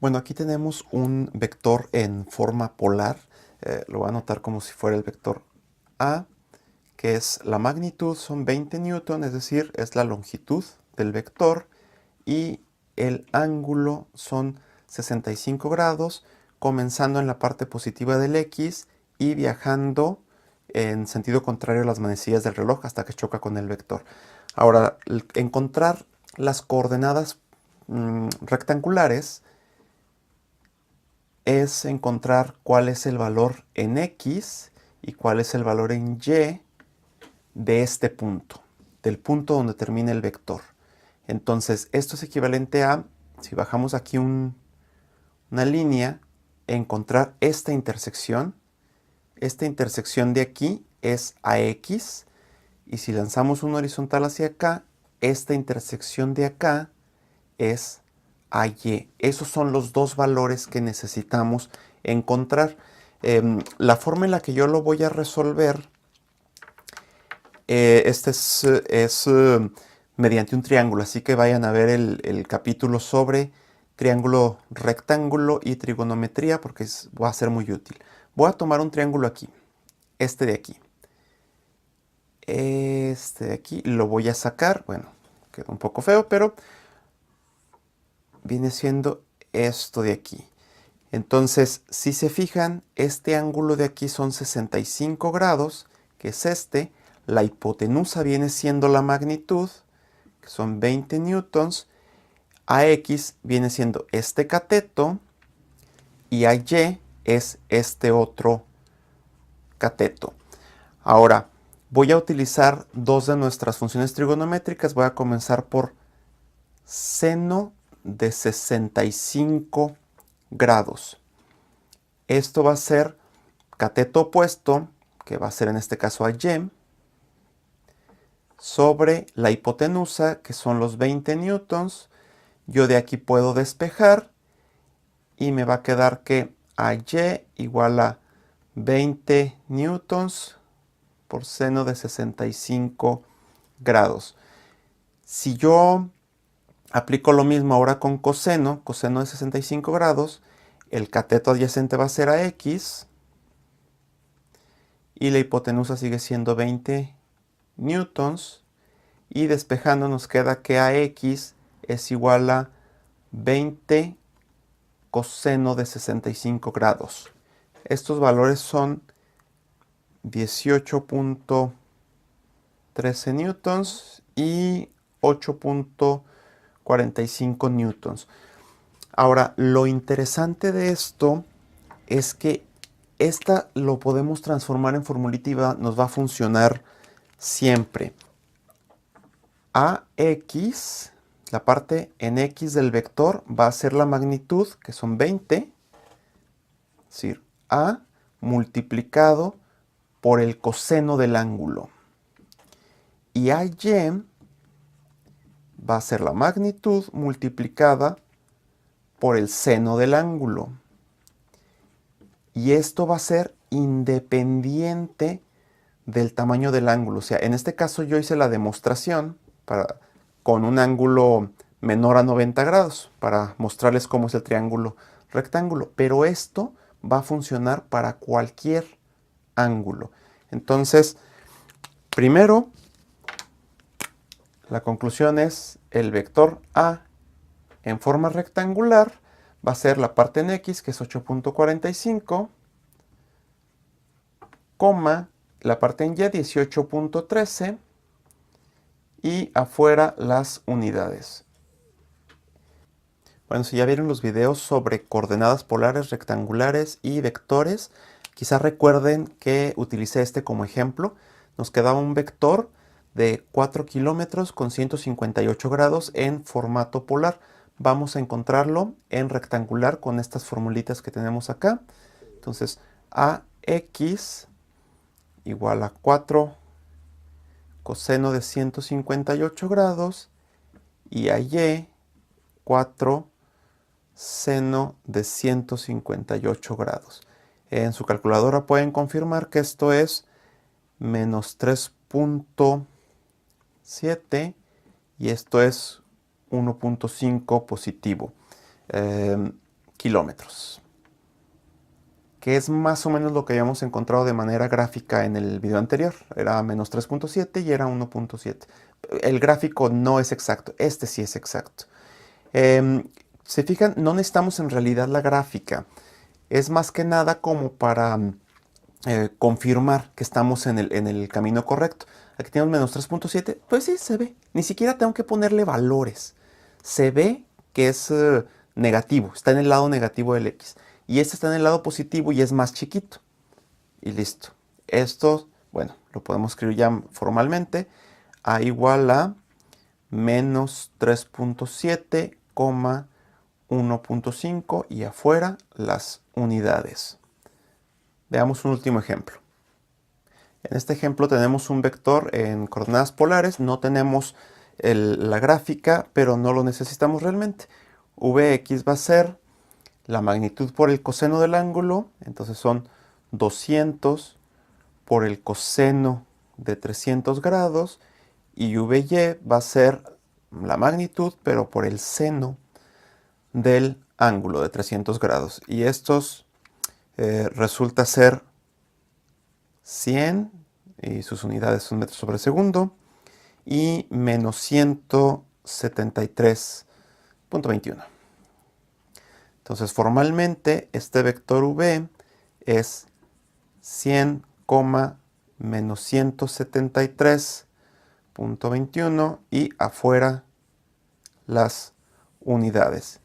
Bueno, aquí tenemos un vector en forma polar. Lo voy a anotar como si fuera el vector A, que es la magnitud, son 20 newton, es decir, es la longitud del vector, y el ángulo son 65 grados, comenzando en la parte positiva del X y viajando en sentido contrario a las manecillas del reloj hasta que choca con el vector. Ahora, encontrar las coordenadas rectangulares es encontrar cuál es el valor en X y cuál es el valor en Y de este punto, del punto donde termina el vector. Entonces, esto es equivalente a, si bajamos aquí una línea, encontrar esta intersección. Esta intersección de aquí es AX, y si lanzamos un horizontal hacia acá, esta intersección de acá es AY. Esos son los dos valores que necesitamos encontrar. La forma en la que yo lo voy a resolver, es mediante un triángulo, así que vayan a ver el capítulo sobre triángulo rectángulo y trigonometría porque va a ser muy útil. Voy a tomar un triángulo aquí, este de aquí. Este de aquí lo voy a sacar, bueno, queda un poco feo, pero viene siendo esto de aquí. Entonces, si se fijan, este ángulo de aquí son 65 grados, que es este. La hipotenusa viene siendo la magnitud, que son 20 newtons. AX viene siendo este cateto y AY es este otro cateto. Ahora, voy a utilizar dos de nuestras funciones trigonométricas. Voy a comenzar por seno de 65 grados. Esto va a ser cateto opuesto, que va a ser en este caso AY, sobre la hipotenusa, que son los 20 newtons. Yo de aquí puedo despejar y me va a quedar que AY igual a 20 newtons por seno de 65 grados. Si yo aplico lo mismo ahora con coseno de 65 grados, el cateto adyacente va a ser AX y la hipotenusa sigue siendo 20 newtons, y despejando nos queda que AX es igual a 20 coseno de 65 grados. Estos valores son 18.13 newtons y 8.45 newtons. Ahora, lo interesante de esto es que esta lo podemos transformar en formulita y nos va a funcionar siempre. AX, la parte en X del vector, va a ser la magnitud, que son 20, es decir, A multiplicado por el coseno del ángulo. Y AY va a ser la magnitud multiplicada por el seno del ángulo. Y esto va a ser independiente del tamaño del ángulo. O sea, en este caso yo hice la demostración con un ángulo menor a 90 grados para mostrarles cómo es el triángulo rectángulo. Pero esto va a funcionar para cualquier ángulo. Entonces, primero, la conclusión es el vector A en forma rectangular va a ser la parte en X, que es 8.45, coma, la parte en Y, 18.13, y afuera las unidades. Bueno, si ya vieron los videos sobre coordenadas polares, rectangulares y vectores, quizás recuerden que utilicé este como ejemplo. Nos quedaba un vector de 4 kilómetros con 158 grados en formato polar. Vamos a encontrarlo en rectangular con estas formulitas que tenemos acá. Entonces, AX igual a 4 coseno de 158 grados y AY 4 seno de 158 grados. En su calculadora pueden confirmar que esto es menos 3.7 y esto es 1.5 positivo. kilómetros, que es más o menos lo que habíamos encontrado de manera gráfica en el video anterior. Era menos 3.7 y era 1.7. El gráfico no es exacto, este sí es exacto. Se fijan, no necesitamos en realidad la gráfica. Es más que nada como para confirmar que estamos en el camino correcto. Aquí tenemos menos 3.7, pues sí, se ve. Ni siquiera tengo que ponerle valores. Se ve que es negativo, está en el lado negativo del X. Y este está en el lado positivo y es más chiquito. Y listo. Esto, bueno, lo podemos escribir ya formalmente. A igual a menos 3.7, 1.5 y afuera las unidades. Veamos un último ejemplo. En este ejemplo tenemos un vector en coordenadas polares, no tenemos la gráfica, pero no lo necesitamos realmente. Vx va a ser la magnitud por el coseno del ángulo, entonces son 200 por el coseno de 300 grados, y Vy va a ser la magnitud, pero por el seno del ángulo de 300 grados. Y estos resulta ser 100, y sus unidades son metros sobre segundo, y menos 173.21. Entonces formalmente este vector v es 100, menos 173.21 y afuera las unidades.